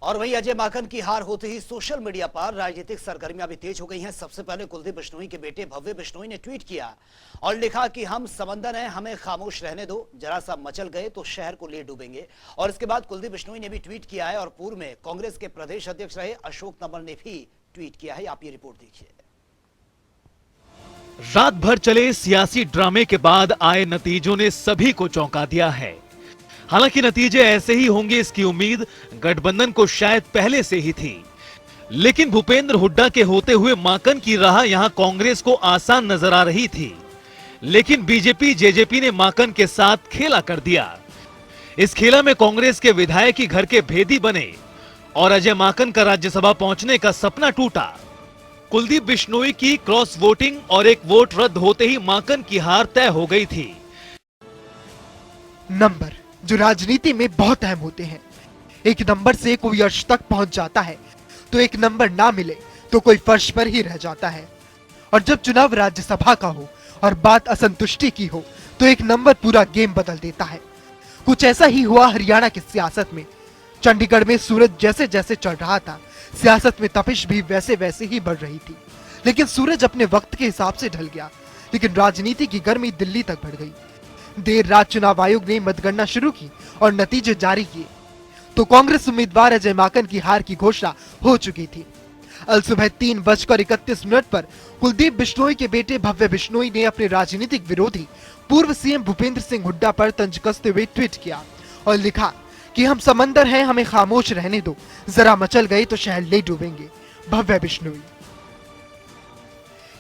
और वहीं अजय माकन की हार होते ही सोशल मीडिया पर राजनीतिक सरगर्मियां भी तेज हो गई हैं। सबसे पहले कुलदीप बिश्नोई के बेटे भव्य बिश्नोई ने ट्वीट किया और लिखा कि हम समंदर हैं, हमें खामोश रहने दो, जरा सा मचल गए तो शहर को ले डूबेंगे। और इसके बाद कुलदीप बिश्नोई ने भी ट्वीट किया है और पूर्व में कांग्रेस के प्रदेश अध्यक्ष रहे अशोक तंवर ने भी ट्वीट किया है। आप ये रिपोर्ट देखिए। रात भर चले सियासी ड्रामे के बाद आए नतीजों ने सभी को चौंका दिया है। हालांकि नतीजे ऐसे ही होंगे इसकी उम्मीद गठबंधन को शायद पहले से ही थी, लेकिन भूपेंद्र हुड्डा के होते हुए माकन की राह यहां कांग्रेस को आसान नजर आ रही थी। लेकिन बीजेपी जेजेपी ने माकन के साथ खेला कर दिया। इस खेला में कांग्रेस के विधायक ही घर के भेदी बने और अजय माकन का राज्यसभा पहुंचने का सपना टूटा। कुलदीप बिश्नोई की क्रॉस वोटिंग और एक वोट रद्द होते ही माकन की हार तय हो गई थी। नंबर जो राजनीति में बहुत अहम होते हैं। एक नंबर से कोई अर्श तक पहुंच जाता है तो एक नंबर ना मिले तो कोई फर्श पर ही रह जाता है। और जब चुनाव राज्यसभा का हो और बात असंतुष्टि की हो तो एक नंबर पूरा गेम बदल देता है। कुछ ऐसा ही हुआ हरियाणा की सियासत में। चंडीगढ़ में सूरज जैसे जैसे चढ़ रहा था, सियासत में तपिश भी वैसे वैसे ही बढ़ रही थी। लेकिन सूरज अपने वक्त के हिसाब से ढल गया, लेकिन राजनीति की गर्मी दिल्ली तक बढ़ गई। देर रात चुनाव आयोग ने मतगणना शुरू की और नतीजे जारी किए तो कांग्रेस उम्मीदवार अजय माकन की हार की घोषणा हो चुकी थी। अल सुबह 3:31 पर कुलदीप बिश्नोई के बेटे भव्य बिश्नोई ने अपने राजनीतिक विरोधी पूर्व सीएम भूपेंद्र सिंह हुड्डा पर तंज कसते हुए ट्वीट किया और लिखा कि हम समंदर हैं, हमें खामोश रहने दो, जरा मचल गए तो शहर ले डूबेंगे। भव्य बिश्नोई।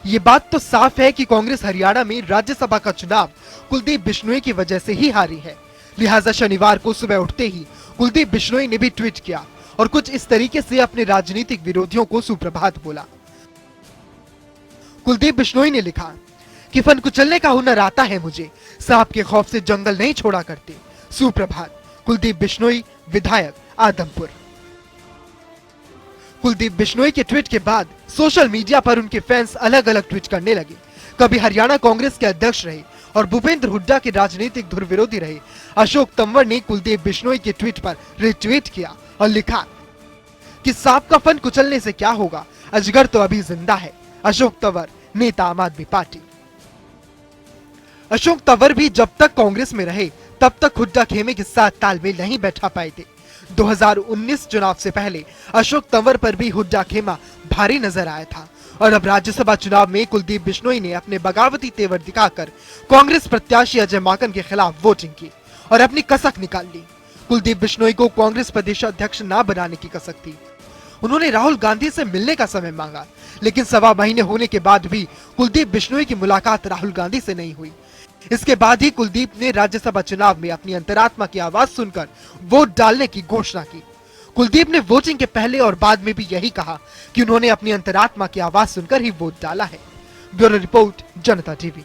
ये बात तो साफ है कि कांग्रेस हरियाणा में राज्यसभा का चुनाव कुलदीप बिश्नोई की वजह से ही हारी है। लिहाजा शनिवार को सुबह उठते ही कुलदीप बिश्नोई ने भी ट्वीट किया और कुछ इस तरीके से अपने राजनीतिक विरोधियों को सुप्रभात बोला। कुलदीप बिश्नोई ने लिखा कि फन कुचलने का हुनर आता है मुझे, सांप के खौफ से जंगल नहीं छोड़ा करते। सुप्रभात। कुलदीप बिश्नोई, विधायक, आदमपुर। कुलदीप बिश्नोई के ट्वीट के बाद सोशल मीडिया पर उनके फैंस अलग अलग ट्वीट करने लगे। कभी हरियाणा कांग्रेस के अध्यक्ष रहे और भूपेंद्र हुड्डा के राजनीतिक धुर विरोधी रहे अशोक तंवर ने कुलदीप बिश्नोई के ट्वीट पर रिट्वीट किया और लिखा कि सांप का फन कुचलने से क्या होगा, अजगर तो अभी जिंदा है। अशोक तंवर, नेता आम आदमी पार्टी। अशोक तंवर भी जब तक कांग्रेस में रहे तब तक हुड्डा खेमे के साथ तालमेल नहीं बैठा पाए थे। 2019 चुनाव से पहले अशोक तंवर पर भी हुड्डा खेमा भारी नजर आया था और अब राज्यसभा चुनाव में कुलदीप बिश्नोई ने अपने बगावती तेवर दिखाकर कांग्रेस प्रत्याशी अजय माकन के खिलाफ वोटिंग की और अपनी कसक निकाल ली। कुलदीप बिश्नोई को कांग्रेस प्रदेश अध्यक्ष न बनाने की कसक थी। उन्होंने राहुल गांधी से मिलने का समय मांगा, लेकिन 1.25 महीने होने के बाद भी कुलदीप बिश्नोई की मुलाकात राहुल गांधी से नहीं हुई। इसके बाद ही कुलदीप ने राज्यसभा चुनाव में अपनी अंतरात्मा की आवाज सुनकर वोट डालने की घोषणा की। कुलदीप ने वोटिंग के पहले और बाद में भी यही कहा कि उन्होंने अपनी अंतरात्मा की आवाज सुनकर ही वोट डाला है। ब्यूरो रिपोर्ट, जनता टीवी।